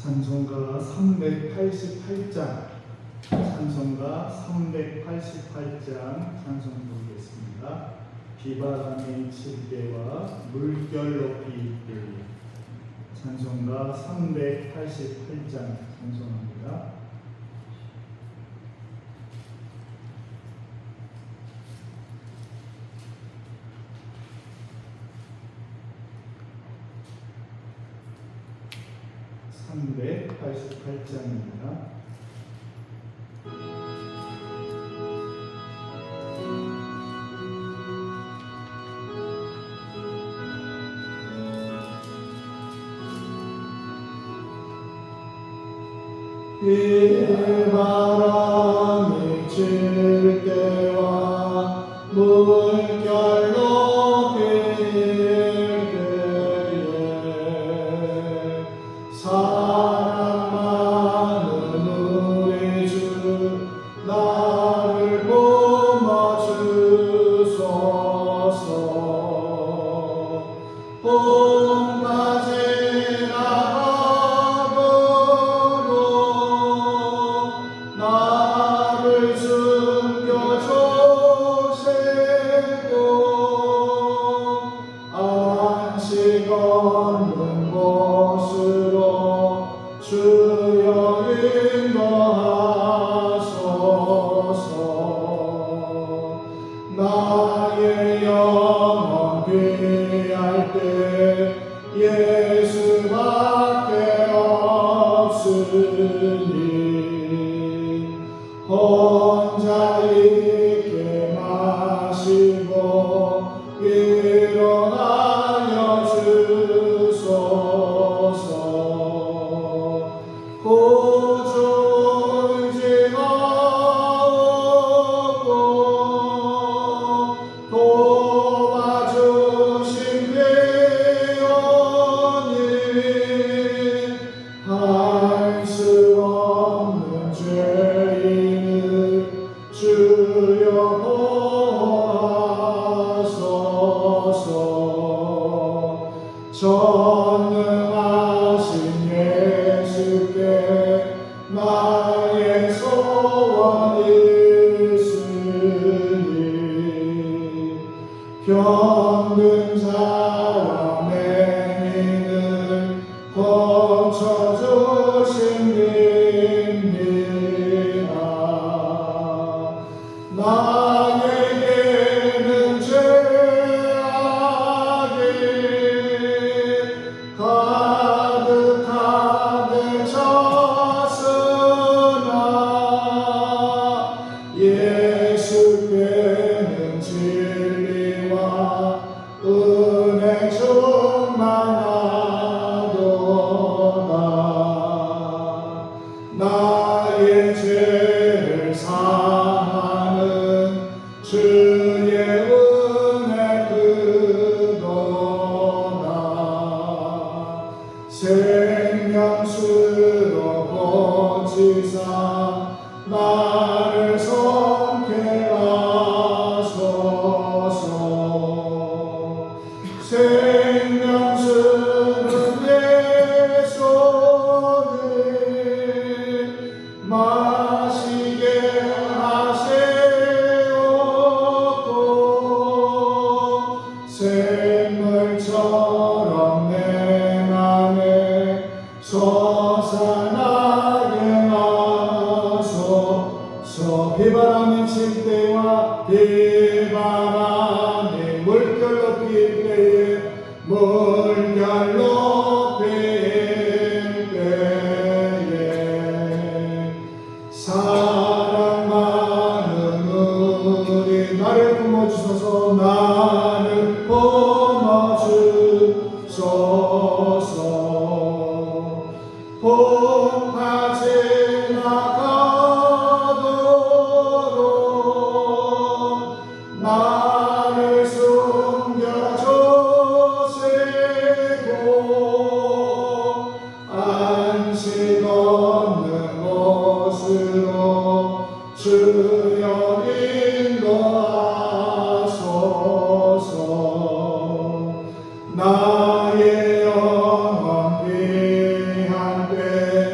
찬송가 388장, 찬송가 388장 찬송 부르겠습니다. 비바람이 칠 때와 물결 높이 일때에. 찬송가 388장 찬송합니다. 네, 88장입니다. 비바람이 칠 때와 물결 높이 일 때에 사랑하는 우리 주 나를 품어주소서. 봄맞이 나가도록 나를 숨겨주시고 안식 없는 곳으로 주여 인도하소서. 나의 영혼 귀할 때 예수밖에 없으니 혼자 있게 마시고 일어나여 주소서. 구주 의지하고 도와주신 귀원이 할 수 없는 죄인을 주여 보호하소서. 전능하신 예수께 나의 소원이 있으니 병든 자와 맹인을 고쳐주십니다. 나에게는 죄악이 가득하게 찼으나 예수께는 진리와 은혜 충만하도다. 나의 죄를 사하는 주의 은혜 그도다. 생명수로 고치사 나를 성케 하소서. 생명수는 내 손을 마시게 하시옵고 샘물처럼 내 맘에 솟아나게 하소서. 비바람이 칠 때와 비바람이 물결 높이 일 때에 물결 높이 일 때에 사랑 많은 우리 나를 품어주소서. 나를 품어주소서. 봄맞이 나가도록 나를 숨겨주시고 안식 없는 곳으로 주여 인도하소서. 나의 영혼 귀한 때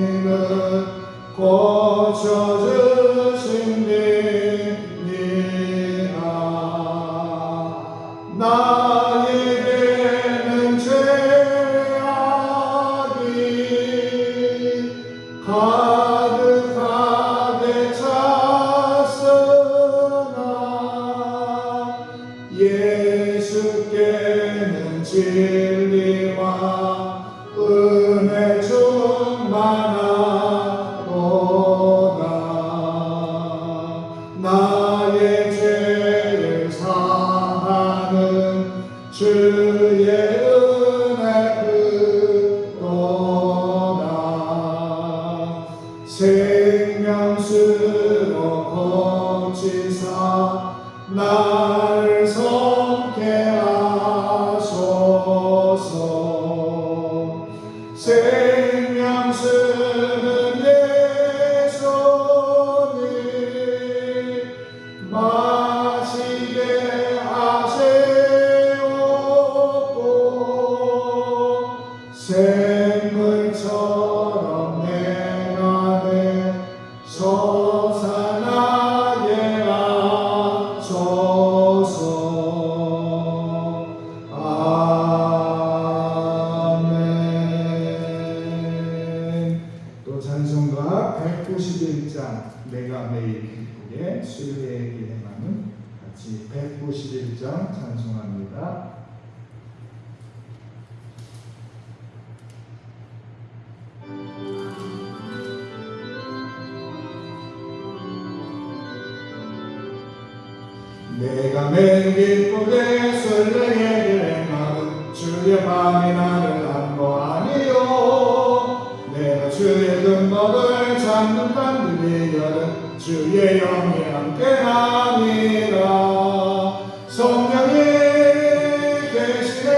일은 고쳐주심이니라. 나에게는 죄악이 가득하게 찼으나 예수께는 진리와 은혜 충만하도다. 나의 죄를 사하는 주의 은혜 그도다. 생명수로 거치사 나를 섬게 하소서. 생명수는 예수님 마시게 하시옵고 샘물처럼 내 안에 솟아나게 하소서. 아멘. 또 찬송가 191장 내가 매일 기쁘게 주의 기행하는 같이 191장 찬송합니다. 내가 매일 기쁘게 설레게 행하는 주의 밤이 나를 안보하니요. 내가 주의 등목을 잡는 반들이 여는 주의 영이 함께하니라. 성령이 계시네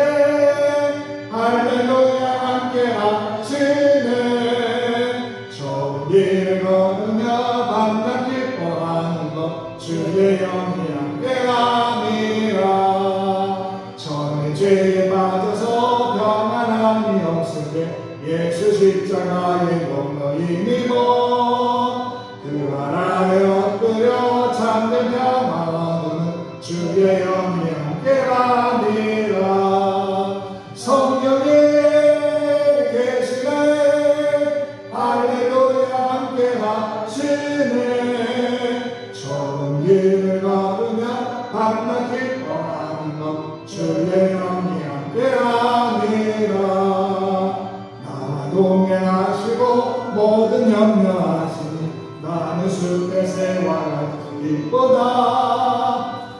할렐루야 함께하시네. 좋은 길을 걸으며 밤낮 기뻐하는 것 주의 영이 함께하니라. 전에 죄에 빠져서 평안함이 없을 때 예수 십자가의 공로이니고 그 말 아래 엎드려 참된 평화 얻는 주의 영이 함께하니라. 성령이 계시네 할렐루야 함께하시네. 좋은 길을 걸으며 밤낮 기뻐하는 것 주의 영이 함께하니라. 나와 동행하시고 모든 염려하시니 나는 숲의 새와 기쁘다.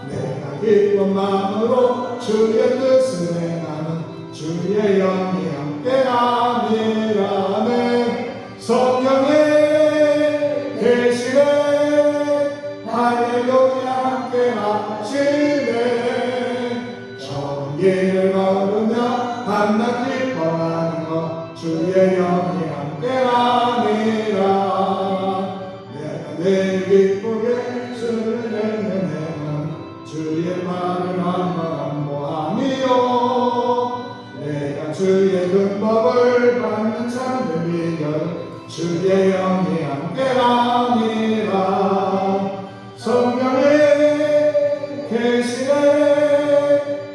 내가 기쁜 마음으로 주의 뜻을 행하는 주의 영이 함께하니라. 아멘. 성령이 계시네 할렐루야 함께하시네. 좋은 길을 걸으며 밤낮 기뻐하는 것 주의 영이 함께하니라. 내가 늘 기쁘게 주를 행하는 주의 말을 안보하니요. 내가 주의 근법을 받는 참된 비결 주의 영이 함께하니라. 성령이 계시네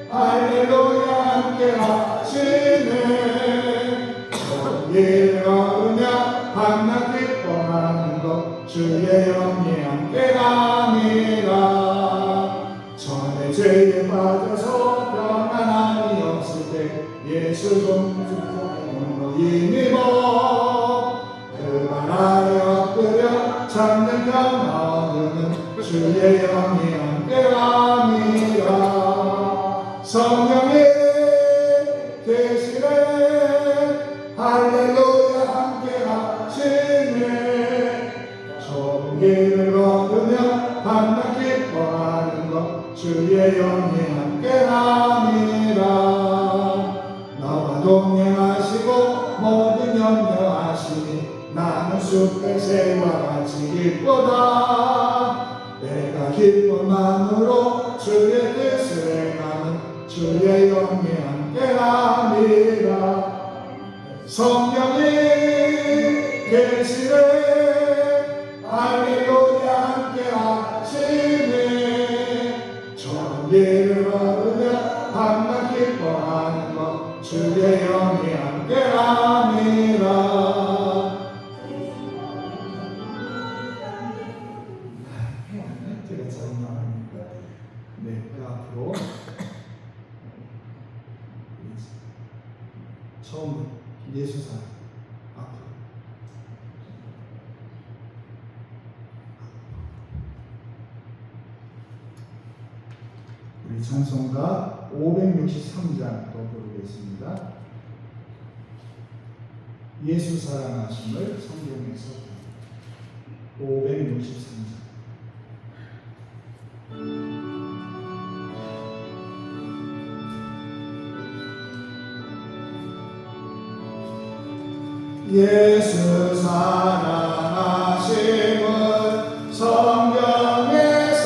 할렐루야 함께하시네. 좋은 길 걸으며 밤낮 기뻐하는 것 주의 영이 함께하니라. 전에 죄에 빠져서 평안함이 없을 때 예수 공로이니고 그 말 아래 엎드려 참는 평화 얻는 주의 영이 함께하니라. 성령이 계시네 할렐루야 함께하시네. 좋은 길을 걸으며 밤낮 기뻐하는 것 주의 영이 함께하니라. 나와 동행하시고 모든 염려하시니 나는 숲의 새와 같이 기쁘다. 내가 기쁜 마음으로 주의 뜻을 행하는 주의 영이 함께하니라. 성령이 계시네. 할렐루야 함께 하시네. 정의를 얻으며 밤낮 기뻐하는 것 주의 영이 함께 함이라. 제가 잘못 나갑니까? 네, 그 앞으로 처음 예수사 앞으로 우리 찬송가 563장 또 부르겠습니다. 예수 사랑하심을 성경에서 563장. 예수 사랑하심을 성경에서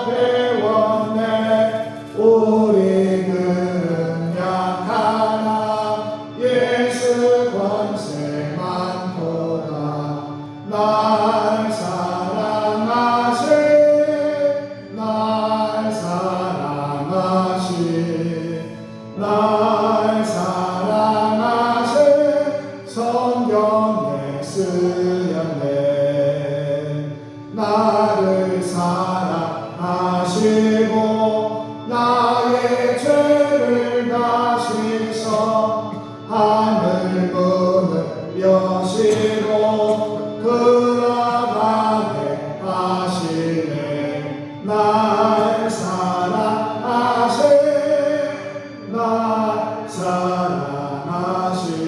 배웠네. 우리들은 약하나 예수 권세 많도다. 날 사랑하신 날 사랑하신 날 사랑하신 성경에 쓰였네. 나를 사랑하시고 나의 죄를 다시서 하늘 문을 여시고 들어가게 하시네. 날 사랑하신 날 사랑하신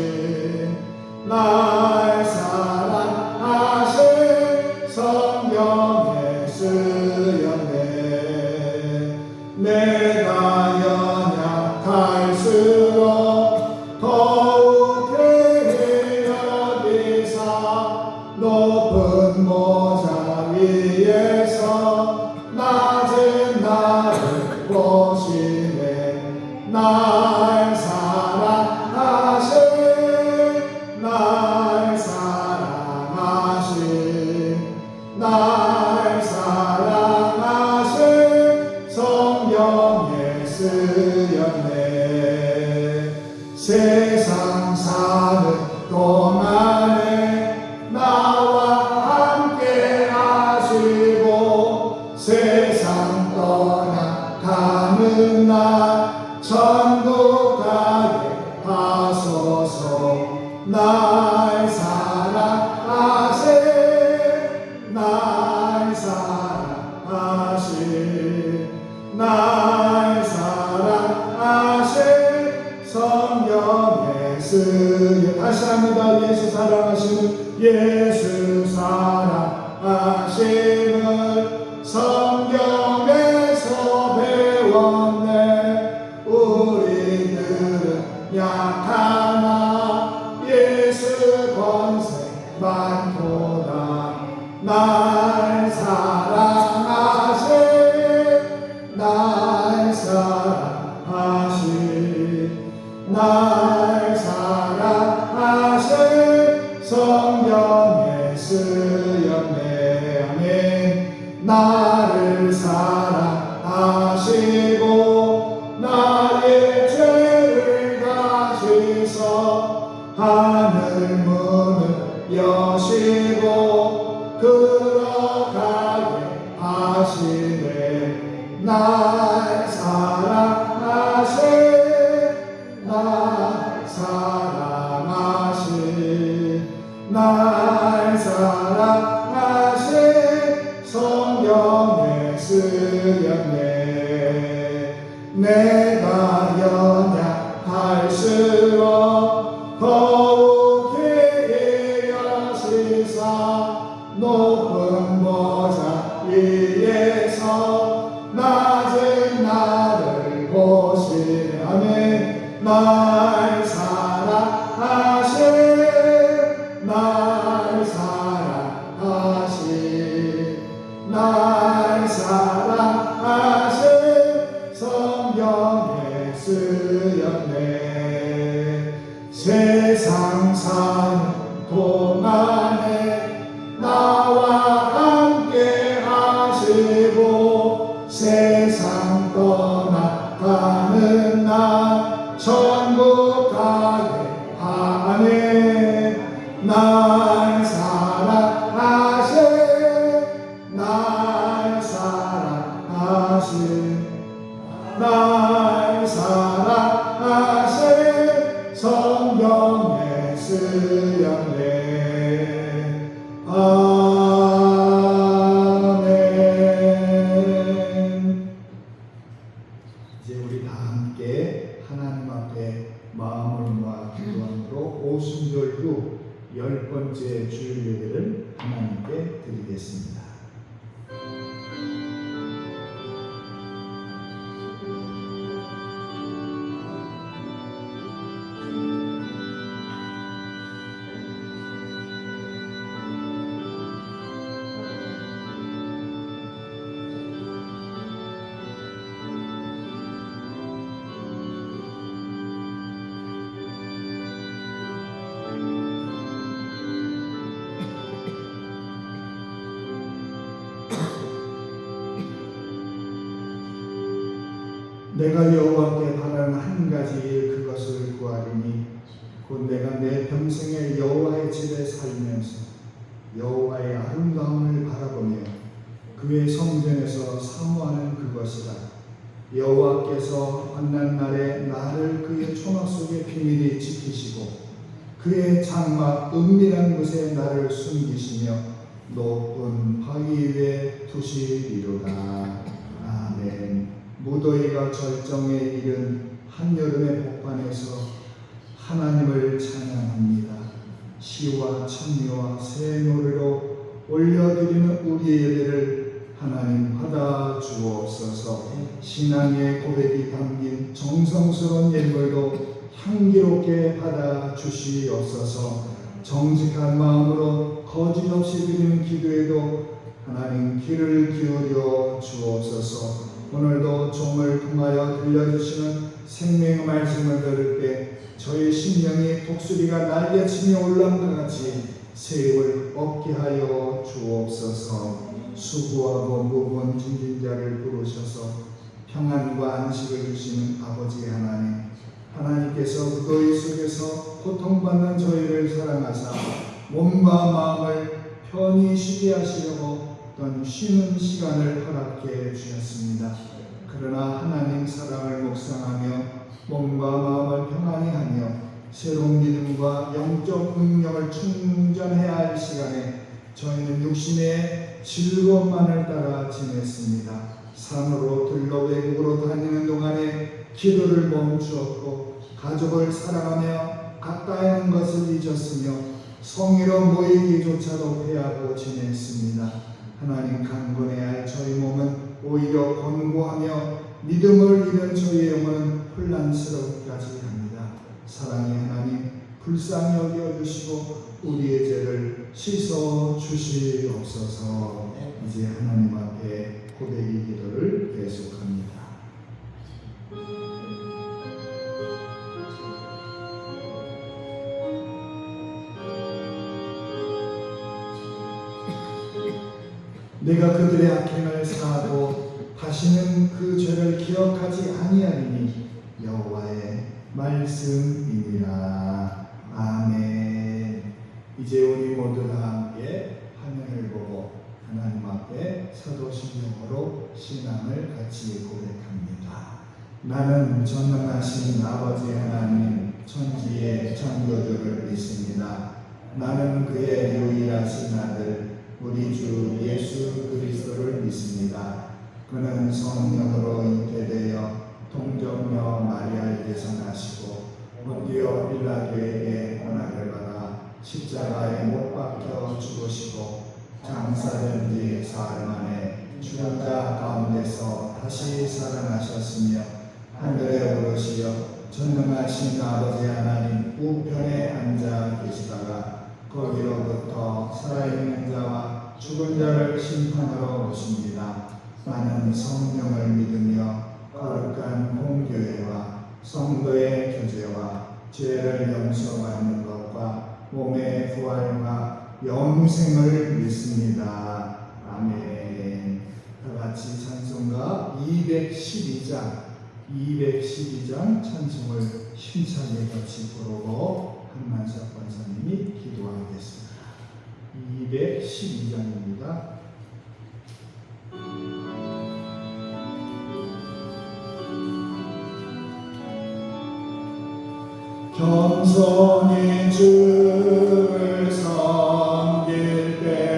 날 사랑하신 성경에 쓰였네. 내가 연약할수록 더욱 귀히 여기사 높은 모자 위에서 낮은 나를 보시네. 날 사랑하신 날 사랑하신 날 사랑하신 성경에 쓰였네. 세상 사는 동안에 나와 함께 하시고 세상 떠나가는 날 천국 가게 하소서. 날 사랑하신 날 사랑하신 날 사랑하신 성경에 쓰여. 다시 합니다. 예수 사랑하심을 예수 사랑하심을 성경에서 배웠네. 우리들은 약하나 예수 권세 많도다. 날 사랑하신 날 사랑하신 날 사랑하신 성경에 쓰였네. 아멘. 나를 사랑하시고 나의 죄를 다시서 하늘 문을 여시고 들어가게 하시네. 날 사랑하신 날 사랑하신 날 사랑하신 성경에 쓰였네. 내가 연약할수록 더욱 귀히 여시사 높은 보좌 위에서 낮은 나를 보시네. 아멘. 날 사랑하신 날 사랑하신 날 사랑하신 성경에 쓰였네. 세상 사는 동안에 아멘. 이제 우리 다 함께 하나님 앞에 마음을 모아 기도함으로 오순절주 10번째 주일 예배를 하나님께 드리겠습니다. 내가 여호와께 바라는 한 가지 일 그것을 구하리니 곧 내가 내 평생에 여호와의 집에 살면서 여호와의 아름다움을 바라보며 그의 성전에서 사모하는 그것이라. 여호와께서 만난 날에 나를 그의 초막 속에 비밀히 지키시고 그의 장막 은밀한 곳에 나를 숨기시며 높은 바위 위에 두시리로다. 아멘. 무더위가 절정에 이른 한여름의 복판에서 하나님을 찬양합니다. 시와 찬미와 새 노래로 올려드리는 우리의 예배를 하나님 받아 주옵소서. 신앙의 고백이 담긴 정성스러운 예물도 향기롭게 받아 주시옵소서. 정직한 마음으로 거짓 없이 드리는 기도에도 하나님 귀를 기울여 주옵소서. 오늘도 종을 통하여 들려주시는 생명의 말씀을 들을 때 저희 심령이 독수리가 날개치며 올라온것 같이 새임을 얻게 하여 주옵소서. 수고하고 무거운 짐진 자를 부르셔서 평안과 안식을 주시는 아버지 하나님, 하나님께서 무더위 속에서 고통받는 저희를 사랑하사 몸과 마음을 편히 쉬게 하시려고 어떤 쉬는 시간을 허락해 주셨습니다. 그러나 하나님 사랑을 묵상하며 몸과 마음을 평안히 하며 새로운 믿음과 영적 능력을 충전해야 할 시간에 저희는 육신의 즐거움만을 따라 지냈습니다. 산으로 들러 외국으로 다니는 동안에 기도를 멈추었고 가족을 사랑하며 가까이 있는 것을 잊었으며 성의로 모이기조차도 패하고 지냈습니다. 하나님, 강건해야 할 저희 몸은 오히려 권고하며 믿음을 잃은 저희의 영혼은 혼란스럽기까지 합니다. 사랑의 하나님, 불쌍히 여겨주시고 우리의 죄를 씻어 주시옵소서. 이제 하나님 앞에 고백의 기도를 계속합니다. 내가 그들의 악행을 사하고 다시는 그 죄를 기억하지 아니하리니 여호와의 말씀이니라. 아멘. 이제 우리 모두 다 함께 화면을 보고 하나님 앞에 사도신경으로 신앙을 같이 고백합니다. 나는 전능하신 아버지 하나님 천지의 창조주를 믿습니다. 나는 그의 유일하신 아들 우리 주 예수 그리스도를 믿습니다. 그는 성령으로 잉태되어 동정녀 마리아에게서 나시고 본디오 빌라도에게 고난을 받아 십자가에 못 박혀 죽으시고 장사된 지 사흘 만에 죽은 자 가운데서 다시 살아나셨으며 하늘에 오르시어 전능하신 아버지 하나님 우편에 앉아 계시다가 거기로부터 살아있는 자와 죽은 자를 심판하러 오십니다. 나는 성령을 믿으며 거룩한 공교회와 성도의 교제와 죄를 용서받는 것과 몸의 부활과 영생을 믿습니다. 아멘. 다같이 찬송가 212장 찬송을 힘차게 같이 부르고 한만석 권사님이 기도하겠습니다. 212장입니다. 겸손히 주를 섬길 때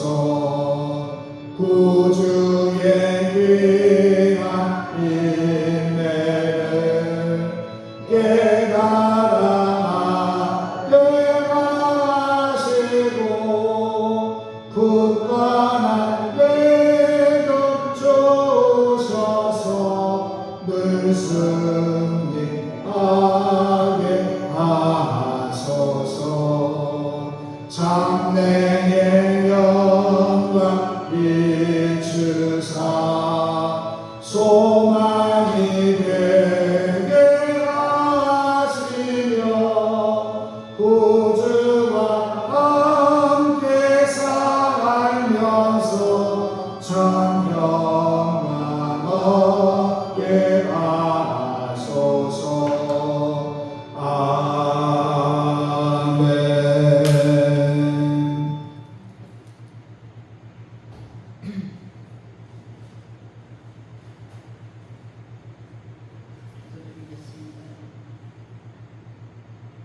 하소서. 구주의 귀한 인내를 깨달아 명하시고 굳건한 믿음 주셔서 늘 승리하게 하소서. 장래의 영광 비추사 소망이 되게 하시며 구주와 함께 살면서 천평만 얻게 하소서.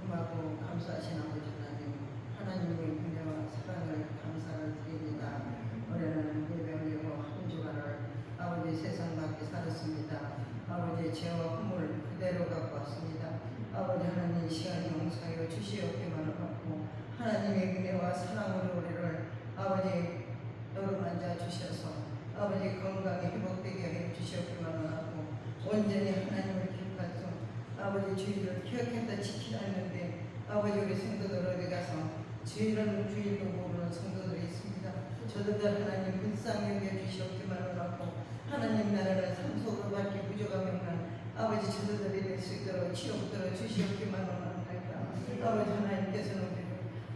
고맙고 감사하신 아버지 하나님, 하나님의 은혜와 사랑을 감사를 드립니다. 올해는 예배드리고 한 주간을 아버지 세상 밖에 살았습니다. 아버지 죄와 허물 그대로 갖고 왔습니다. 아버지 하나님 시간 용서하여 주시옵기만을 받고 하나님의 은혜와 사랑으로 우리를 아버지 어루만져 주셔서 아버지 건강에 회복되게 해 주시옵기만을 받고 온전히 하나님을 기억하소. 아버지 주의를 기억했다 지키라 했는데 아버지 우리 성도들 어디 가서 주의를 주의도 모르는 성도들이 있습니다. 저들들 하나님 불쌍히 여겨 주시옵기만을 받고 하나님 나라를 산속으로 밝게 부족하면 아버지 저들들이 될 수 있도록 치욕들어 주시옵기만을 합니다. 아버지 하나님께서는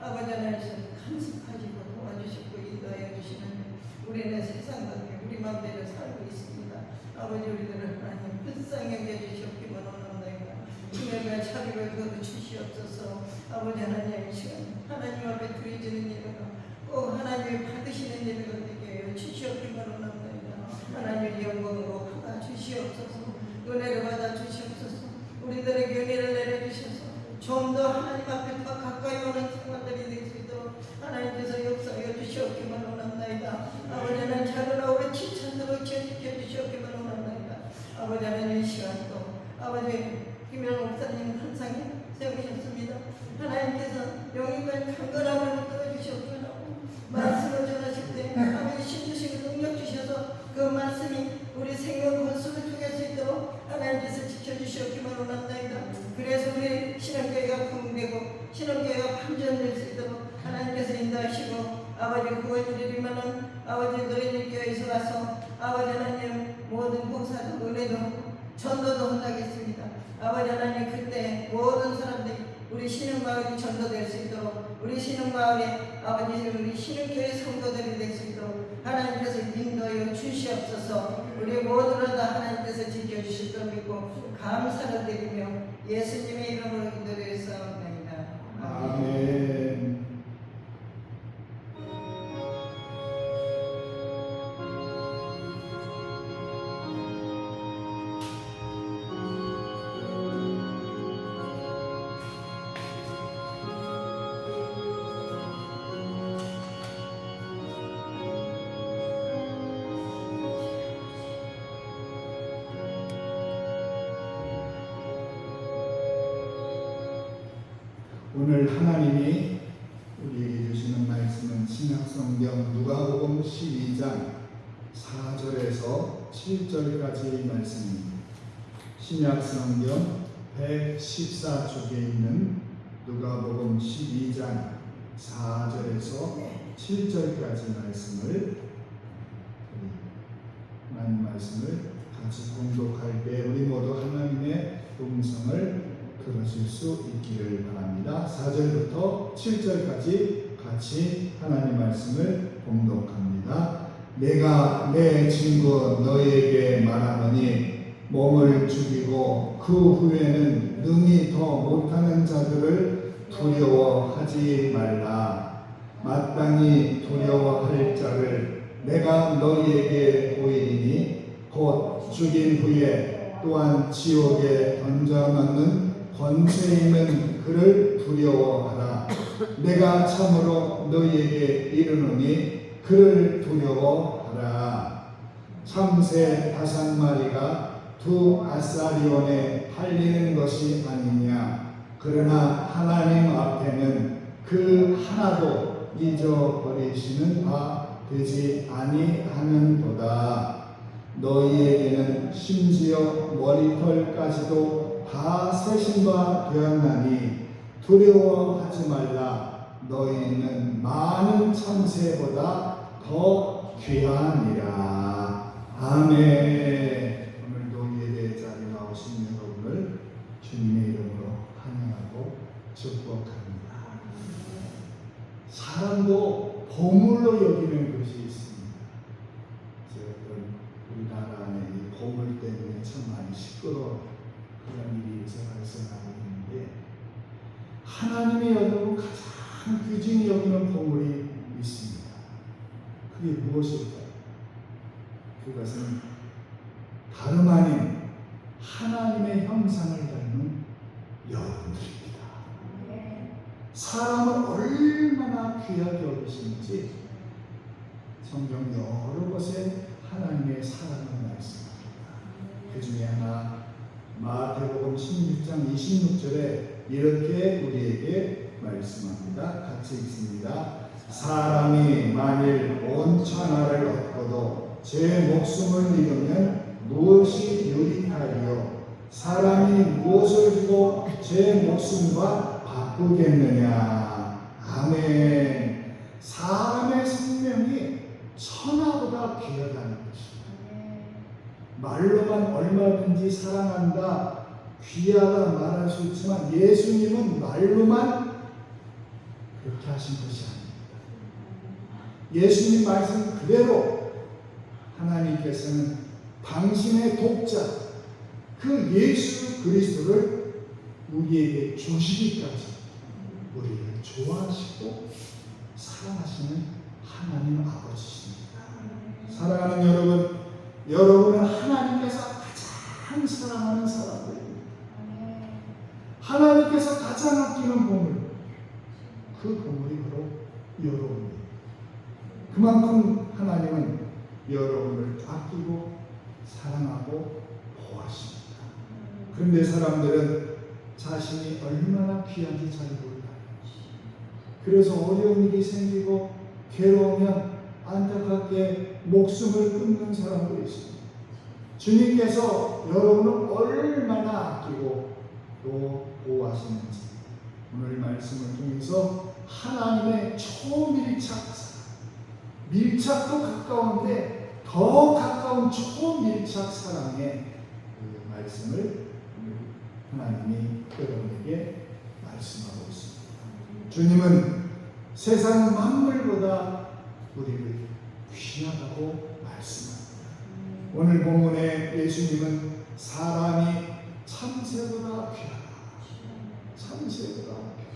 아버지 하나님께서 간섭하시고 도와주시고 인도하여 주시는 우리는 세상 밖에 우리 마음대로 살고 있습니다. 아버지 우리들은 하나님 불쌍히 여겨 주시옵기만을 합니다. 주님의 자비를 거두 주시옵소서. 아버지 하나님 이 시간 하나님 앞에 드려지는 예배가 꼭 하나님이 받으시는 예배가 되게 하여 주시옵기만을 합니다. 하나님 영광으로 받아 주시옵소서. 은혜를 받아 주시옵소서. 우리들에게 은혜를 내려주셔서 좀 더 하나님 앞에 더 가까이 오는 생활들이 될 수 있도록 하나님께서 역사하여 주시옵기만 원합니다. 아버지 하나님 자루나 우리 칭찬으로 지켜 주시옵기만 원합니다. 아버지 하나님 이 시간도 아버지 김영 목사님 항상 세우셨습니다. 하나님께서 영인과 강건함을 끌어주시옵기만 하고 말씀을 전하실 때 아버지 신주시고 능력 주셔서 그 말씀이 우리 생명 건수를 죽일 수 있도록 하나님께서 지켜주시옵기만 원합니다. 그래서 우리 신앙교회가 부흥되고 신앙교회가 반전될 수 있도록 하나님께서 인도하시고 아버지 구원주리만은 아버지 너희들 교회에서 와서 아버지 하나님 모든 봉사도 은혜도 하고 전도도 한다겠습니다. 아버지 하나님 그때 모든 사람들이 우리 신흥마을이 전도될 수 있도록 우리 신흥마을에 아버지 우리 신흥교회 성도들이 될 수 있도록 하나님께서 인도하여 주시옵소서. 우리 모두를 다 하나님께서 지켜주실 줄 믿고 감사를 드리며 예수님의 이름으로 기도드렸사옵나이다. 아멘. 오늘 하나님이 우리에게 주시는 말씀은 신약성경 누가복음 12장 4절에서 7절까지의 말씀입니다. 신약성경 114쪽에 있는 누가복음 12장 4절에서 7절까지 말씀을 하나님 말씀을 같이 공독할 때 우리 모두 하나님의 음성을 들으실 수 있기를 바랍니다. 4절부터 7절까지 같이 하나님 말씀을 봉독합니다. 내가 내 친구 너희에게 말하노니 몸을 죽이고 그 후에는 능히 더 못하는 자들을 두려워하지 말라. 마땅히 두려워할 자를 내가 너희에게 보이리니 곧 죽인 후에 또한 지옥에 던져넣는 권세 있는 그를 두려워하라. 내가 참으로 너희에게 이르노니 그를 두려워하라. 참새 5마리가 두 아사리온에 팔리는 것이 아니냐. 그러나 하나님 앞에는 그 하나도 잊어버리시는 바 되지 아니하는도다. 너희에게는 심지어 머리털까지도 다 세신 바 되었나니 두려워하지 말라. 너희는 많은 참새보다 더 귀하니라. 아멘. 오늘도 예배 자리에 나오신 여러분을 주님의 이름으로 환영하고 축복합니다. 사람도 보물로 여기는 것이 있습니다. 우리나라 안에 이 보물 때문에 참 많이 시끄러워 그런 일이 발생하고 있는데, 하나님의 여러분 가장 귀중히 여기는 보물이 있습니다. 그게 무엇일까요? 그것은 다름 아닌 하나님의 형상을 닮은 여러분들입니다. 사람을 얼마나 귀하게 여기시는지 성경 여러 곳에 하나님의 사랑을 말씀합니다. 그 중에 하나 마태복음 16장 26절에 이렇게 우리에게 말씀합니다. 같이 읽습니다. 사람이 만일 온 천하를 얻고도 제 목숨을 잃으면 무엇이 유익하리요? 사람이 무엇을 주고 제 목숨과 바꾸겠느냐? 아멘. 사람의 생명이 천하보다 귀하다는 것입니다. 말로만 얼마든지 사랑한다, 귀하다 말할 수 있지만 예수님은 말로만 그렇게 하신 것이 아닙니다. 예수님 말씀 그대로 하나님께서는 당신의 독자 그 예수 그리스도를 우리에게 주시기까지 우리를 좋아하시고 사랑하시는 하나님 아버지십니다. 사랑하는 여러분, 여러분은 하나님께서 가장 사랑하는 사람들입니다. 하나님께서 가장 아끼는 보물, 그 보물이 바로 여러분입니다. 그만큼 하나님은 여러분을 아끼고 사랑하고 보호하십니다. 그런데 사람들은 자신이 얼마나 귀한지 잘 몰라요. 그래서 어려운 일이 생기고 괴로우면 안타깝게 목숨을 끊는 사람도 있습니다. 주님께서 여러분을 얼마나 아끼고 또 보호하시는지 오늘 말씀을 통해서 하나님의 초밀착 사랑, 밀착도 가까운데 더 가까운 초밀착 사랑의 그 말씀을 하나님이 여러분에게 말씀하고 있습니다. 주님은 세상 만물보다 우리를 귀하다고 말씀합니다. 오늘 본문에 예수님은 사람이 참새보다 귀하다. 참새보다 귀하다.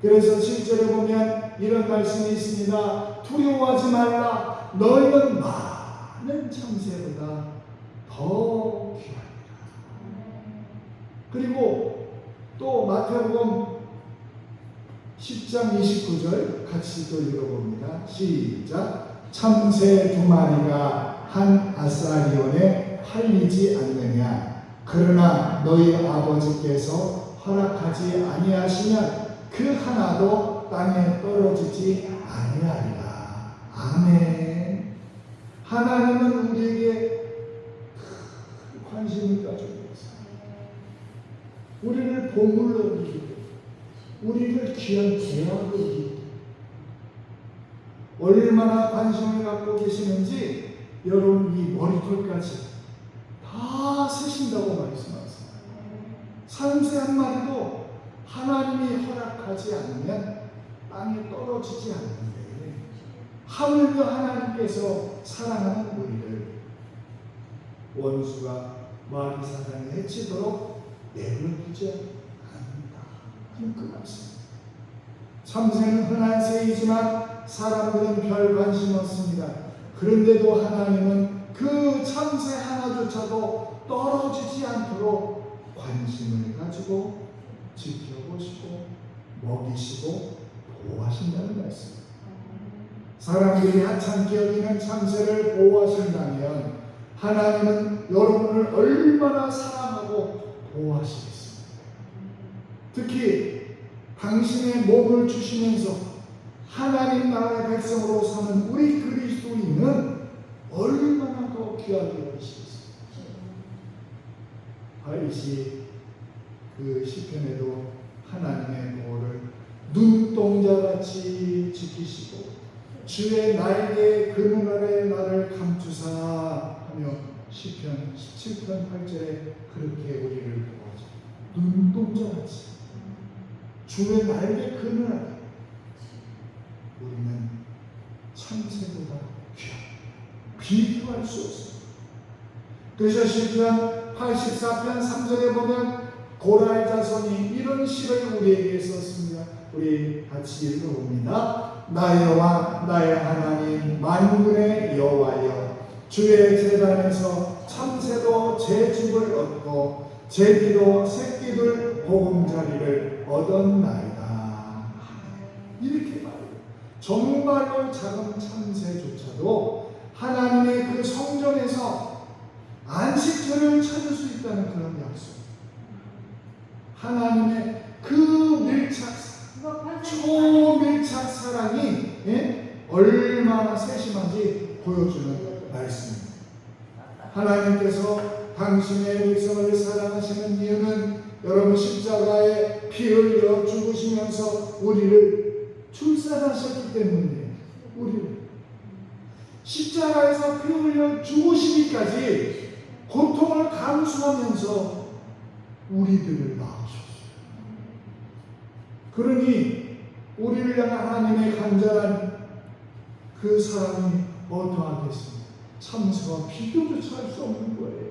그래서 7절에 보면 이런 말씀이 있습니다. 두려워하지 말라. 너희는 많은 참새보다 더 귀하다. 그리고 또 마태복음 10장 29절 같이 또 읽어봅니다. 시작. 참새 2마리가 한 아사리온에 팔리지 않느냐. 그러나 너희 아버지께서 허락하지 아니하시면 그 하나도 땅에 떨어지지 아니하리라. 아멘. 하나님은 우리에게 관심을 가지고 있습니다. 우리를 보물로 여기고 우리를 귀한 재화로 여기고 얼마나 관심을 갖고 계시는지 여러분 이 머리털까지 다 세신다고 말씀하세요. 참새 한 마리도 하나님이 허락하지 않으면 땅에 떨어지지 않는데 하물며 하나님께서 사랑하는 우리를 원수가 마귀 사단에 해치도록 내버려두지 않는다 하는 그 말씀. 참새는 흔한 새이지만 사람들은 별 관심 없습니다. 그런데도 하나님은 그 참새 하나조차도 떨어지지 않도록 관심을 가지고 지켜보시고 먹이시고 보호하신다는 말씀. 사람들이 하찮게 여기는 참새를 보호하신다면 하나님은 여러분을 얼마나 사랑하고 보호하시겠습니까? 특히 당신의 몸을 주시면서 하나님 나라의 백성으로 사는 우리 그리스도인은 얼마나 더 귀하게 여기시겠습니까? 다윗이 그 시편에도 하나님의 보호를 눈동자같이 지키시고 주의 날개 그늘 아래 나를 감추사 하며 시편 17편 8절에 그렇게 우리를 보호하죠. 눈동자같이 주의 날개 그늘 아래 우리는 참새보다 귀하다. 비교할 수 없습니다. 그래서 시편 84편 3절에 보면 고라의 자손이 이런 시를 우리에게 썼습니다. 우리 같이 읽어봅니다. 나의 여호와 나의 하나님 만군의 여호와여, 주의 제단에서 참새도 제 집을 얻고 제비도 새끼들 보금자리를 얻었나이다. 이렇게 말해요. 정말로 작은 참새조차도 하나님의 그 성전에서 안식처를 찾을 수 있다는 그런 약속. 하나님의 그 밀착, 초밀착 사랑이 얼마나 세심한지 보여주는 말씀입니다. 하나님께서 당신의 백성을 사랑하시는 이유는 여러분 십자가에 피 흘려 죽으시면서 우리를 출산하셨기 때문이에요. 우리를 십자가에서 피 흘려 죽으시기까지 고통을 감수하면서 우리들을 낳으셨어요. 그러니 우리를 향한 하나님의 간절한 그 사랑이 어떠하겠습니까? 참새와 비교조차 할 수 없는 거예요.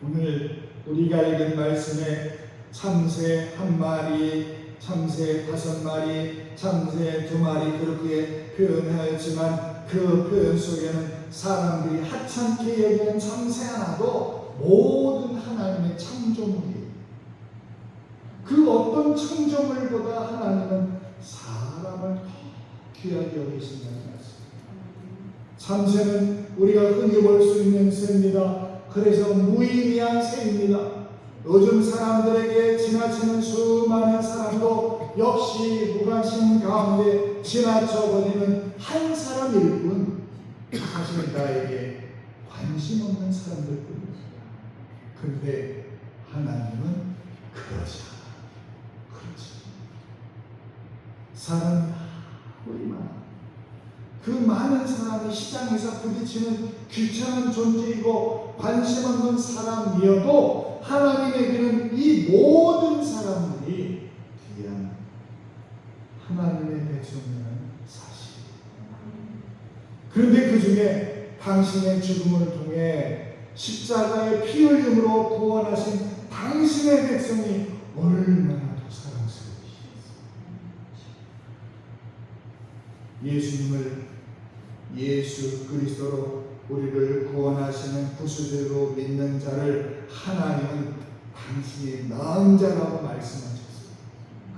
오늘 우리가 읽은 말씀에 참새 한 마리, 참새 5마리, 참새 2마리 그렇게 표현하였지만 그 표현 속에는 사람들이 하찮게 여기는 참새 하나도 모든 하나님의 창조물이에요. 그 어떤 창조물보다 하나님은 사람을 더 귀하게 여기신다는 말씀. 참새는 우리가 흔히 볼 수 있는 새입니다. 그래서 무의미한 새입니다. 요즘 사람들에게 지나치는 수많은 사람도 역시 무관심 가운데 지나쳐버리는 한 사람일 뿐 사실 나에게 관심 없는 사람들 뿐입니다. 그런데 하나님은 그러지 않아요. 사람이 얼마나 그 많은 사람이 시장에서 부딪히는 귀찮은 존재이고 관심 없는 사람이어도 하나님에게는 이 모든 사람들이 귀한 하나님의 백성이라는 사실. 그런데 그 중에 당신의 죽음을 통해 십자가의 피 흘림으로 구원하신 당신의 백성이 얼마나 예수님을 예수 그리스도로 우리를 구원하시는 구주로 믿는 자를 하나님은 당신이 낳은 자라고 말씀하셨습니다.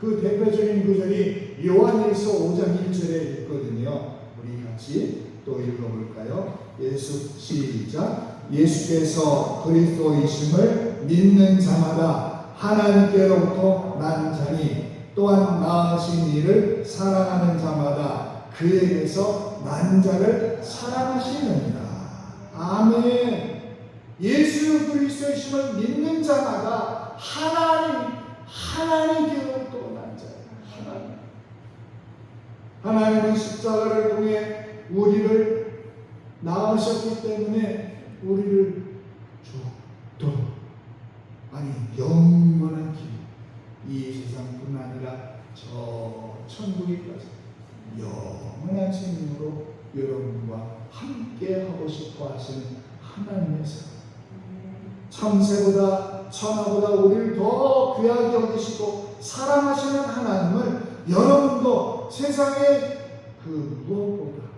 그 대표적인 구절이 요한일서 5장 1절에 있거든요. 우리 같이 또 읽어볼까요? 시작. 예수께서 그리스도이심을 믿는 자마다 하나님께로부터 난 자니 또한 낳으신 이를 사랑하는 자마다 그에게서 난 자를 사랑하시느니라. 아멘. 예수 그리스도이심을 믿는 자마다 하나님께로부터 난 자예요. 하나님은 십자가를 통해 우리를 낳으셨기 때문에 우리를 영원한 길, 이 세상뿐 아니라 저 천국에까지 영원한 생명으로 여러분과 함께 하고 싶어 하시는 하나님의 사랑. 참새보다 천하보다 우리를 더 귀하게 여기시고 사랑하시는 하나님을 여러분도 세상의 그 무엇보다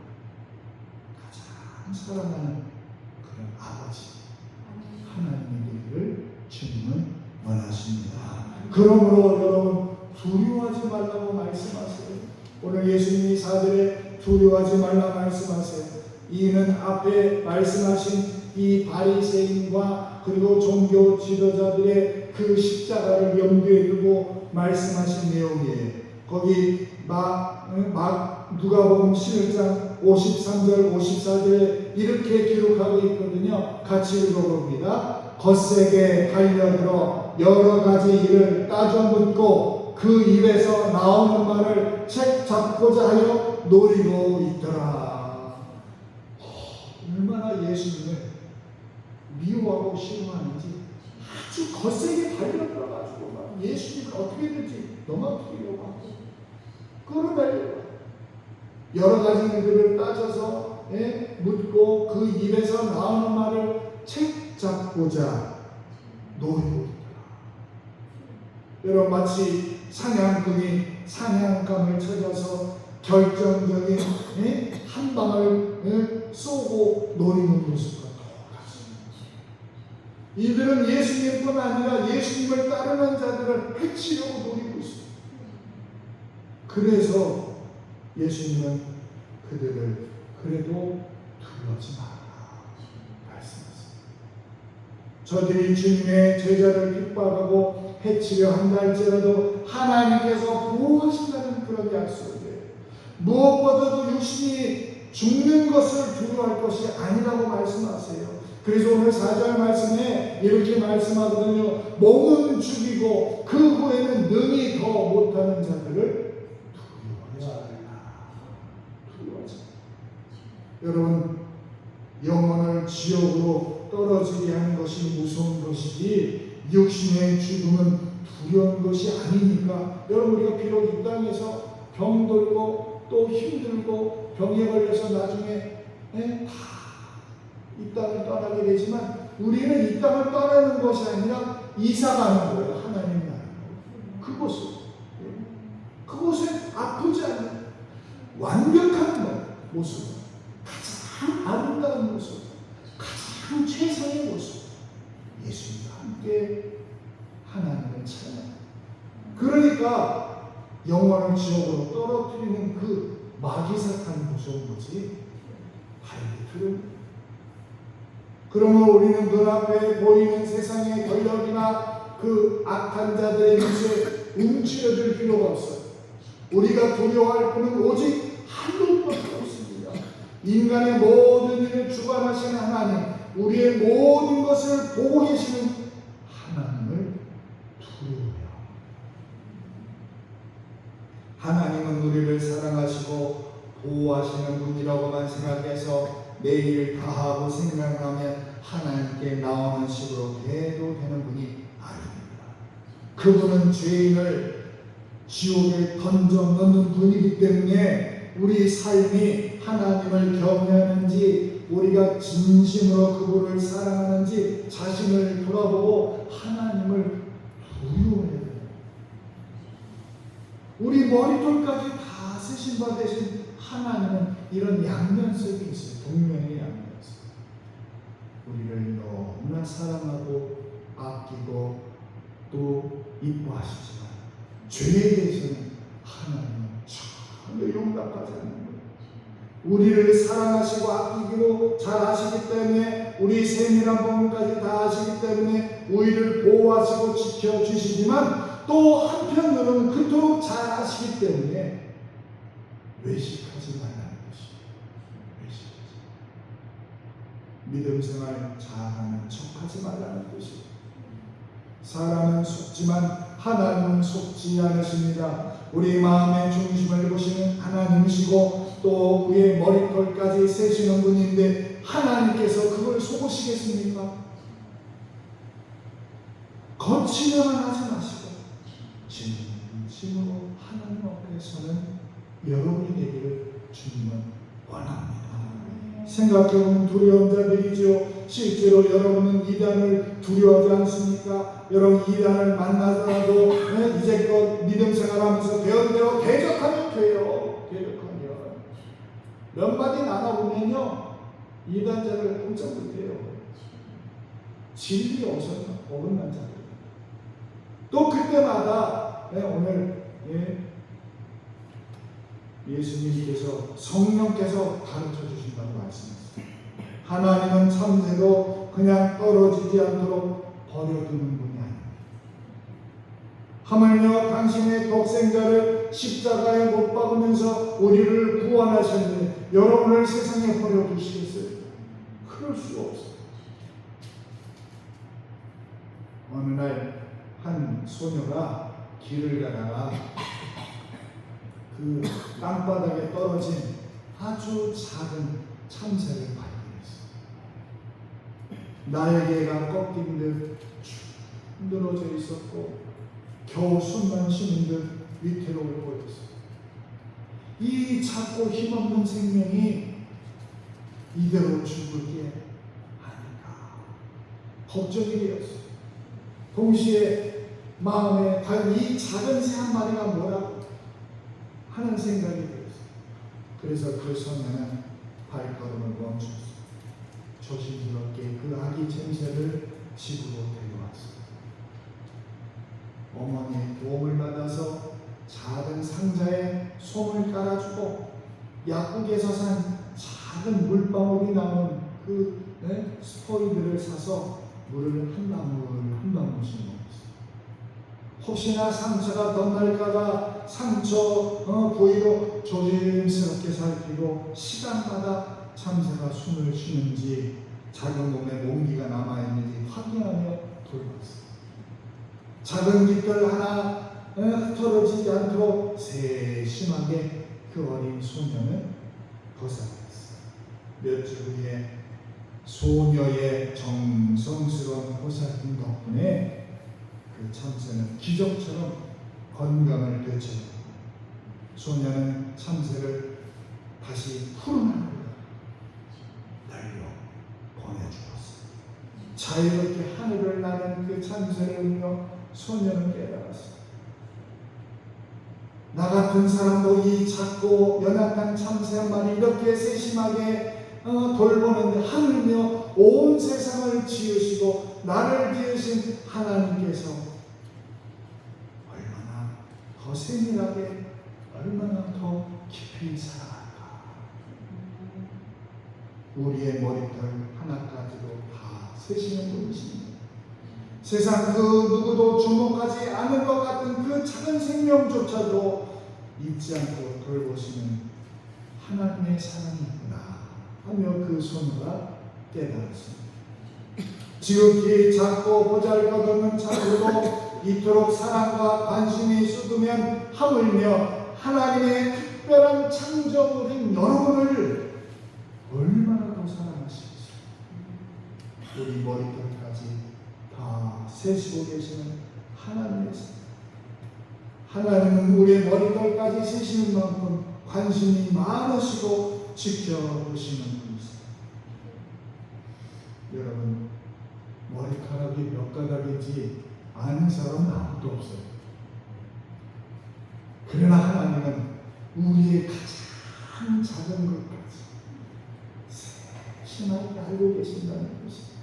가장 사랑하는 그런 아버지 하나님의 되기를 주님은 원하십니다. 그러므로 여러분 두려워하지 말라고 말씀하세요. 오늘 예수님이 4절에 두려워하지 말라 말씀하세요. 이는 앞에 말씀하신 이 바리새인과 그리고 종교 지도자들의 그 십자가를 염두에 두고 말씀하신 내용이에요. 거기 누가복음 11장 53절 54절에 이렇게 기록하고 있거든요. 같이 읽어봅니다. 거세게 달려들어 여러 가지 일을 따져 묻고 그 입에서 나오는 말을 책 잡고자 하여 노리고 있더라. 얼마나 예수님을 미워하고 싫어하는지 아주 거세게 달려들어가지고 막 예수님을 어떻게든지 넘어뜨리려고 하고 끌어내려고 여러 가지 일들을 따져서 묻고 그 입에서 나오는 말을 책 잡고자 노리고 있더라. 여러분 마치 사냥꾼이 사냥감을 찾아서 결정적인 한 방을 쏘고 노리는 모습과 똑같습니다. 이들은 예수님뿐 아니라 예수님을 따르는 자들을 해치려고 노리고 있습니다. 그래서 예수님은 그들을 그래도 두려워하지 말라 말씀하셨습니다. 저들이 주님의 제자를 핍박하고 해치려 한다 할지라도 하나님께서 보호하신다는 그런 약속이에요. 무엇보다도 육신이 죽는 것을 두려워할 것이 아니라고 말씀하세요. 그래서 오늘 4절 말씀에 이렇게 말씀하거든요. 몸은 죽이고 그 후에는 능히 더 못하는 자들을 두려워하지 말라. 여러분 영혼을 지옥으로 떨어지게 하는 것이 무서운 것이지 육신의 죽음은 두려운 것이 아니니까. 여러분 우리가 비록 이 땅에서 병들고 또 힘들고 병에 걸려서 나중에 다 이 땅을 떠나게 되지만 우리는 이 땅을 떠나는 것이 아니라 이사가는 거예요. 하나님 나라로. 그곳에 아프지 않는 완벽한 모습, 가장 아름다운 모습, 가장 최상의 모습, 예수님과 함께 하나님을 찬양. 그러니까 영원한 지옥으로 떨어뜨리는 그 마귀사탄 무서운 거지 하이트를. 그러면 우리는 눈앞에 보이는 세상의 권력이나 그 악한 자들의 빛에 움츠려들 필요가 없어요. 우리가 두려워할 분은 오직 한 분밖에 없습니다. 인간의 모든 일을 주관하시는 하나님, 우리의 모든 것을 보고 계시는 하나님을 두려워해요. 하나님은 우리를 사랑하시고 보호하시는 분이라고만 생각해서 매일 다하고 생각하면 하나님께 나오는 식으로 해도 되는 분이 아닙니다. 그분은 죄인을 지옥에 던져 넣는 분이기 때문에 우리 삶이 하나님을 경외하는지 우리가 진심으로 그분을 사랑하는지 자신을 돌아보고 하나님을 두려워해야 돼요. 우리 머리털까지 다 쓰신 바 되신 하나님은 이런 양면성이 있어요. 동면의 양면성. 우리를 너무나 사랑하고 아끼고 또 이뻐하시지만 죄에 대해서는 하나님은 전혀 용납하지 않는 거예요. 우리를 사랑하시고 아끼기로 잘 아시기 때문에 우리 세밀한 부분까지 다 아시기 때문에 우리를 보호하시고 지켜주시지만 또 한편으로는 그토록 잘 아시기 때문에 외식하지 말라는 것이에요. 믿음 생활 잘하는 척하지 말라는 것이에요. 사람은 속지만 하나님은 속지 않으십니다. 우리 마음의 중심을 보시는 하나님이시고 또 우리의 머리털까지 세시는 분인데 하나님께서 그걸 속으시겠습니까? 거치려만 하지 마시고 진심으로 하나님 앞에서는 여러분이 되기를 주님은 원합니다. 생각해보면 두려운 자들이죠. 실제로 여러분은 이단을 두려워하지 않습니까? 여러분 이단을 만나더라도 이제껏 믿음 생활하면서 배운 대로 대적하면 돼요. 대적하면 몇 마디 나눠보면요 이단자를 꼼짝 못해요. 진리 어긋난 자들. 또 그때마다 오늘 예수님께서 성령께서 가르쳐 주신다고 말씀했어요. 하나님은 참새도 그냥 떨어지지 않도록 버려두는 분이 아닙니다. 하물며 당신의 독생자를 십자가에 못 박으면서 우리를 구원하셨는데 여러분을 세상에 버려두시겠어요? 그럴 수가 없어요. 어느 날 한 소녀가 길을 가다가 그 땅바닥에 떨어진 아주 작은 참새를 발견했어요. 날개가 꺾인 듯 늘어져 있었고 겨우 숨만 쉬는 듯 위태로워 보였어요. 이 작고 힘없는 생명이 이대로 죽을 게 아닌가 걱정이 되었어요. 동시에 마음에 과연 이 작은 새 한 마리가 뭐라고 하는 생각이 들었어요. 그래서 그 소녀는 발걸음을 멈췄어요. 조심스럽게 그 아기 참새를 집으로 데려왔어요. 어머니의 도움을 받아서 작은 상자에 솜을 깔아주고 약국에서 산 작은 물방울이 나오는 그 스포이드를 사서 물을 한 방울씩 먹었어요. 혹시나 상처가 더 날까봐 상처 부위로 조심스럽게 살피고 시간마다 참새가 숨을 쉬는지 작은 몸에 공기가 남아있는지 확인하며 돌봤어요. 작은 깃털 하나 흩어지지 않도록 세심하게 그 어린 소녀는 보살폈어요. 몇 주 후에 소녀의 정성스러운 보살핌 덕분에 그 참새는 기적처럼 건강을 되찾았고 소녀는 참새를 다시 푸른 하늘로 날려 보내주었어요. 자유롭게 하늘을 나는 그 참새를 보며 소녀는 깨달았어요. 나 같은 사람도 이 작고 연약한 참새 한 마리 이렇게 세심하게 돌보는데 하물며 온 세상을 지으시고 나를 지으신 하나님께서 얼마나 더 세밀하게 얼마나 더 깊이 사랑할까. 우리의 머리털 하나까지도 다 세시는 분이십니다. 세상 그 누구도 주목하지 않을 것 같은 그 작은 생명조차도 잊지 않고 돌보시는 하나님의 사랑이구나 하며 그 소녀가 깨달았습니다. 지극히 작고 보잘것없는 자들도 이토록 사랑과 관심이 쏟으면 하물며 하나님의 특별한 창조물인 여러분을 얼마나 더 사랑하시겠어요. 우리 머리털까지 다 세시고 계시는 하나님의 사랑. 하나님은 우리의 머리털까지 세시는 만큼 관심이 많으시고 지켜보시는 분이십니다. 여러분, 머리카락이 몇 가닥인지 아는 사람은 아무도 없어요. 그러나 하나님은 우리의 가장 작은 것까지 세심하게 알고 계신다는 것입니다.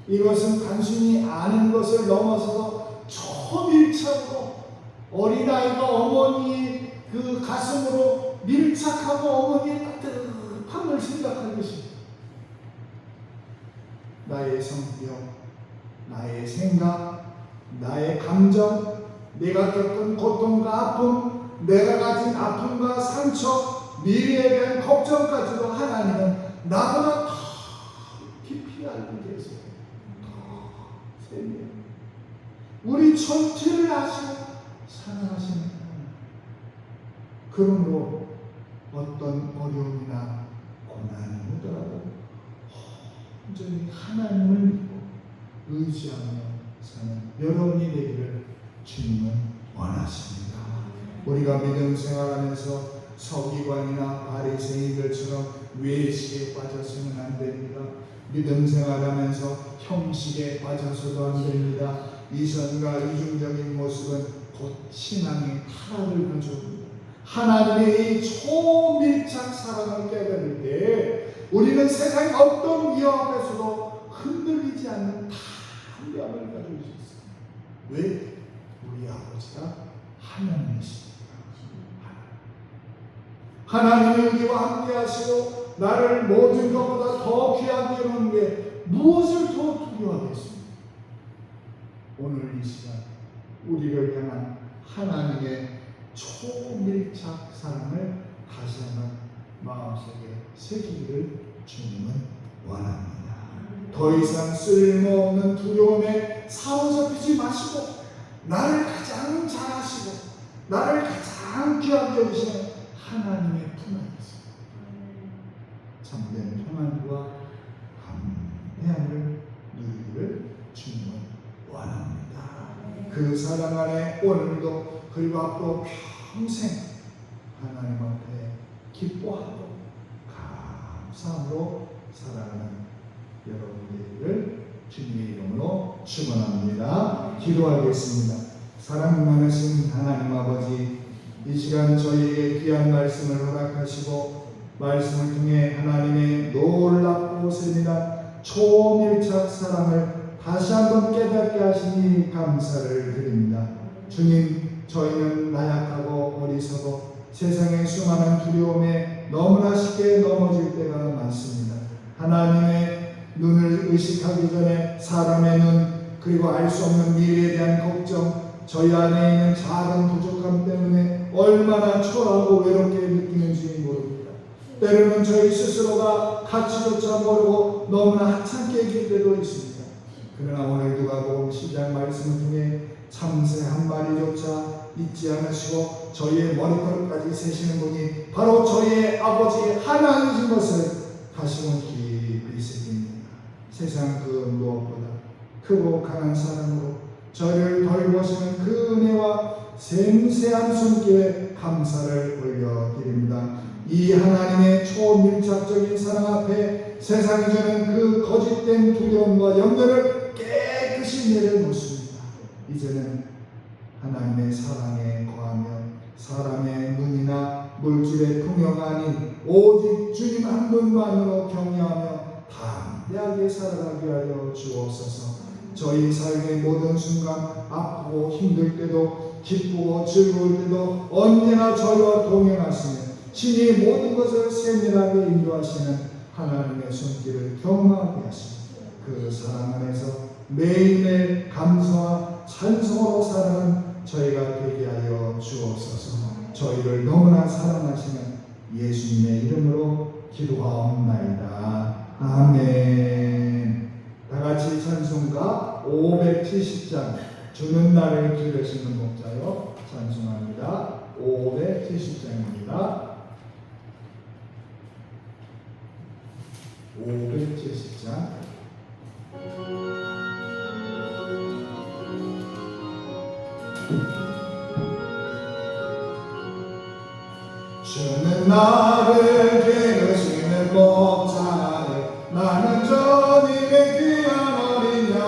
이것은 단순히 아는 것을 넘어서서 초밀착으로 어린아이가 어머니의 그 가슴으로 밀착하고 어머니의 따뜻함을 생각하는 것입니다. 나의 성격, 나의 생각, 나의 감정, 내가 겪은 고통과 아픔, 내가 가진 아픔과 상처, 미래에 대한 걱정까지도 하나님은 나보다 더 깊이 알고 계세요. 더 세밀히 우리 전체를 아시고 사랑하시는 하나님. 그러므로 어떤 어려움이나 고난이 오더라도 온전히 하나님을 믿고 의지하며 사는 여러분이 되기를 주님은 원하십니다. 우리가 믿음 생활하면서 서기관이나 바리새인들처럼 외식에 빠져서는 안 됩니다. 믿음 생활하면서 형식에 빠져서도 안 됩니다. 이성과 이중적인 모습은 곧 신앙의 타락을 가져옵니다. 하나님의 이 초밀착 사랑을 깨달을 때 우리는 세상의 어떤 위험 앞에서도 흔들리지 않는 담대함을 가지고 있습니다. 왜? 우리 아버지가 하나님이십니다. 하나님이 우리와 함께 하시고 나를 모든 것보다 더 귀하게 여기는 게 무엇을 더 두려워하겠습니까? 오늘 이 시간 우리를 향한 하나님의 초밀착 사랑을 다시 한번 마음속에 새기기를 주님은 원합니다. 더 이상 쓸모없는 두려움에 사로잡히지 마시고 나를 가장 잘하시고 나를 가장 귀하게 여기시는 하나님의 품 안에서 참된 평안과 감회함을 누리기를 주님은 원합니다. 그 사랑 안에 오늘도 그리고 앞으로 평생 하나님 앞에 기뻐하고 감사함으로 살아가는 여러분들을 주님의 이름으로 축원합니다. 기도하겠습니다. 사랑 많으신 하나님 아버지, 이 시간 저희에게 귀한 말씀을 허락하시고 말씀을 통해 하나님의 놀랍고 세밀한 초밀착 사랑을 다시 한번 깨닫게 하시니 감사를 드립니다. 주님, 저희는 나약하고 어리석어 세상의 수많은 두려움에 너무나 쉽게 넘어질 때가 많습니다. 하나님의 눈을 의식하기 전에 사람의 눈, 그리고 알 수 없는 미래에 대한 걱정, 저희 안에 있는 작은 부족함 때문에 얼마나 초라하고 외롭게 느끼는지 모릅니다. 때로는 저희 스스로가 가치조차 모르고 너무나 하찮게 여길 때도 있습니다. 그러나 오늘 누가복음 10장 말씀을 통해 참새 한 마리조차 잊지 않으시고 저희의 머리털까지 세시는 분이 바로 저희의 아버지 하나님이신 것을 다시금 깊이 새깁니다. 세상 그 무엇보다 크고 강한 사랑으로 저희를 돌보시는 그 은혜와 생생한 손길에 감사를 올려드립니다. 이 하나님의 초밀착적인 사랑 앞에 세상이 주는 그 거짓된 두려움과 염려를 깨끗이 내려놓습니다. 이제는 하나님의 사랑에 거하며 사람의 눈이나 물질의 풍요가 아닌 오직 주님 한 분만으로 경외하며 담대하게 살아가게 하여 주옵소서. 저희 삶의 모든 순간 아프고 힘들 때도 기쁘고 즐거울 때도 언제나 저희와 동행하시며 신이 모든 것을 세밀하게 인도하시는 하나님의 손길을 경험하게 하시며 그 사랑 안에서 매일매일 감사와 찬송으로 살아가는 저희가 되게 하여 주옵소서. 저희를 너무나 사랑하시는 예수님의 이름으로 기도하옵나이다. 아멘. 다같이 찬송가 570장 주는 나를 기르시는 목자요 찬송합니다. 570장입니다. 570장. 주는 나를 기르시는 목자요 나는 주님의 귀한 어린 양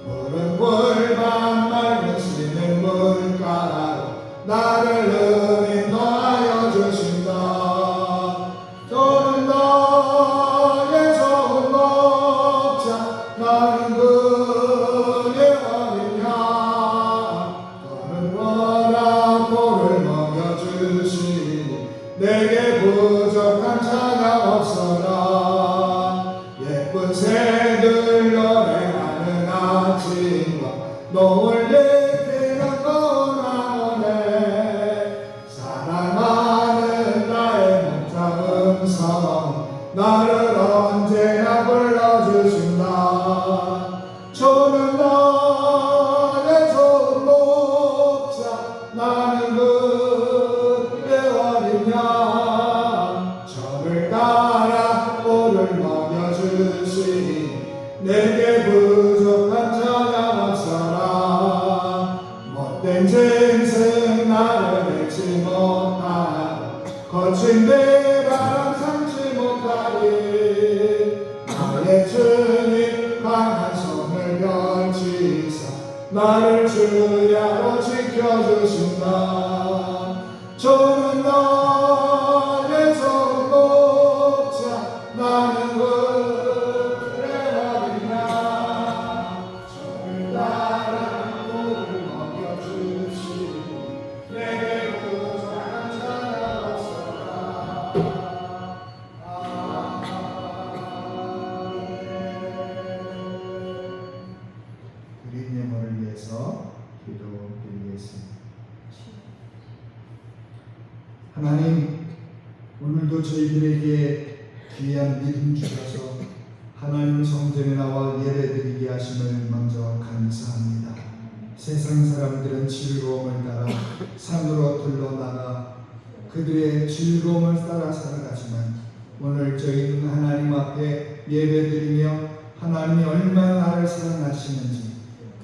푸른 물만 맑으시는 물가로 나를 인도하여 주신다. 저는 나의 좋은 목자 나는 그의 어린 양 저는 워낙 돌을 먹여주시니 내게 부족한 찬양 없어라. 예쁜 새들 노래하는 아침과 노을 내리는 거나오네. 사랑하는 나의 목자 음성 나를 언제나 불러주신다. 저는 나의 좋은 목자 나는 그의 어린 양 저를 따라 꼴을 먹여주시니 내게 부족한 찬양 없어라. 못된 짐승 나를 맺지 못하고 거친 대바람 삼지 못하리. 나의 주님 강한 손을 펼치사 나를 주야로 지켜주신다. 저는 나의 좋은 목자 나는 그의 어린 양 저를 따라 꼴을 먹여주시니 내게 부족한 찬양 없어라. 우리 영혼을 위해서 기도드리겠습니다. 하나님, 오늘도 저희들에게 귀한 믿음 주셔서 하나님 성전에 나와 예배드리게 하심을 먼저 감사합니다. 세상 사람들은 즐거움을 따라 산으로 들러나가 그들의 즐거움을 따라 살아가지만 오늘 저희는 하나님 앞에 예배드리며 하나님이 얼마나 나를 사랑하시는지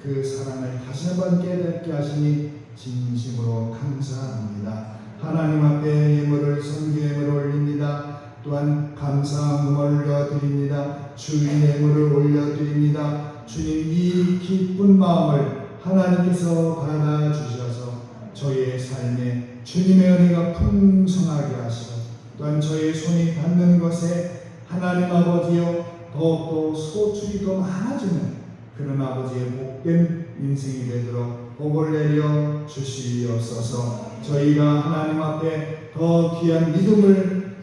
그 사랑을 다시 한번 깨닫게 하시니 진심으로 감사합니다. 하나님 앞에 예물을 성경을 올립니다. 또한 감사함을 올려드립니다. 주의 예물을 올려드립니다. 주님, 이 기쁜 마음을 하나님께서 받아주셔서 저희의 삶에 주님의 은혜가 풍성하게 하시고 또한 저희의 손이 닿는 것에 하나님 아버지여 더욱더 소출이 더 많아지는 그런 아버지의 복된 인생이 되도록 복을 내려 주시옵소서. 저희가 하나님 앞에 더 귀한 믿음을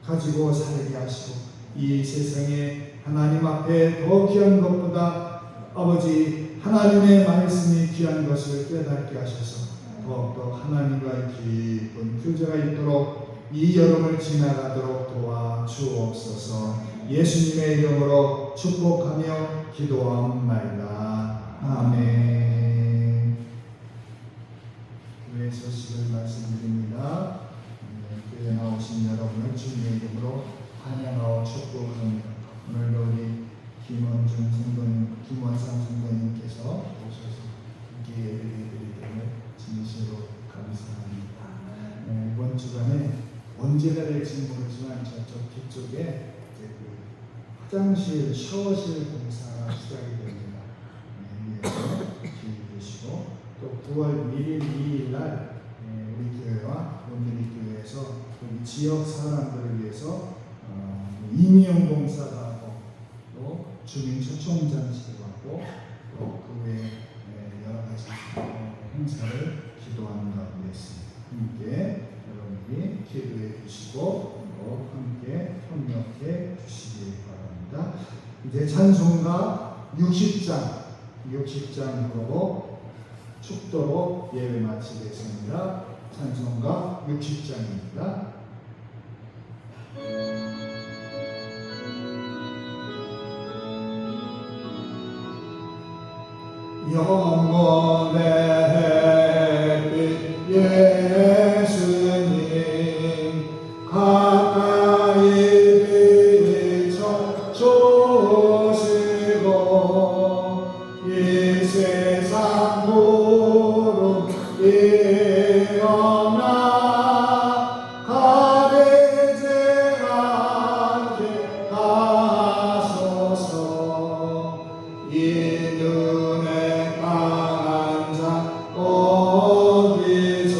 가지고 살게 하시고 이 세상에 하나님 앞에 더 귀한 것보다 아버지 하나님의 말씀이 귀한 것을 깨닫게 하셔서 더욱더 하나님과의 깊은 교제가 있도록 이 여름을 지나가도록 도와주옵소서. 예수님의 이름으로 축복하며 기도하옵나이다. 아멘. 교회 소식을 말씀드립니다. 교회 나오신 여러분을 주님의 이름으로 환영하고 축복합니다. 오늘도 우리 김원중 성도님, 김원상 성도님께서 오셔서 함께 예배드리기 때문에 진심으로 감사합니다. 이번 주간에 언제가 될지 모르지만 저쪽 뒤쪽에 화장실, 샤워실 공사가 시작이 됩니다. 위에서 기회주시고 또 9월 1일, 2일 날 우리 교회와 온누리 교회에서 우리 지역 사람들을 위해서 임용 공사가 하고 또 주민 초청잔치도 하고 또 그 외에 여러 가지 행사를 기도하는 가운데 있습니다. 함께 여러분이 기도해 주시고 또 함께 협력해 주시기 바랍니다. 이제 찬송가 60장 부르고 축도로 예배 마치겠습니다. 찬송가 60장입니다. 영원의 햇빛 예수님 가까이 비춰 주시고 이 세상 구름 일어나 가리지 않게 하소서. 이 눈에 강한 자 오기 전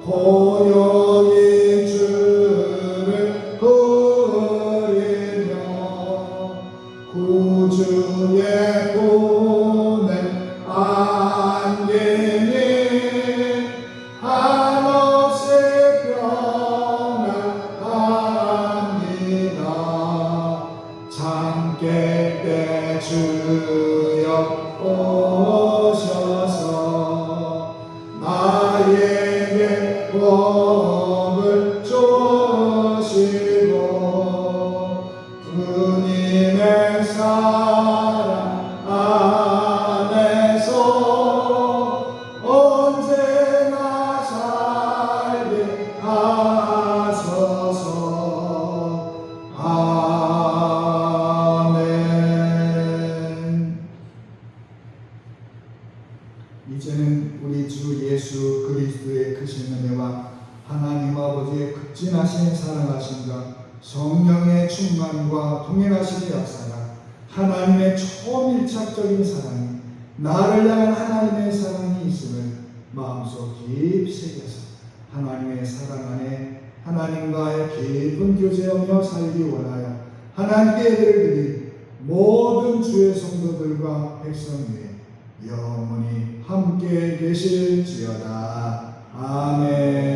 고요히 주를 부르며 구주의 보냄 안개니 한없이 평안합니다. 잠깨 때 주여 오셔서 나에게 복을 주시고 주님의 사랑 안에서 언제나 살게 하소서. 아멘. 이제는 우리 주 예수 그리스도의 크신 은혜와 하나님 아버지의 극진하신 사랑하심과 성령의 충만과 동행하심의 역사가 하나님의 초밀착적인 사랑이 나를 향한 하나님의 사랑이 있음을 마음속 깊이 새겨서 하나님의 사랑 안에 하나님과의 깊은 교제하며 살기 원하여 하나님께 예배를 드린 모든 주의 성도들과 백성 위에 영원히 함께 계실지어다. 아멘.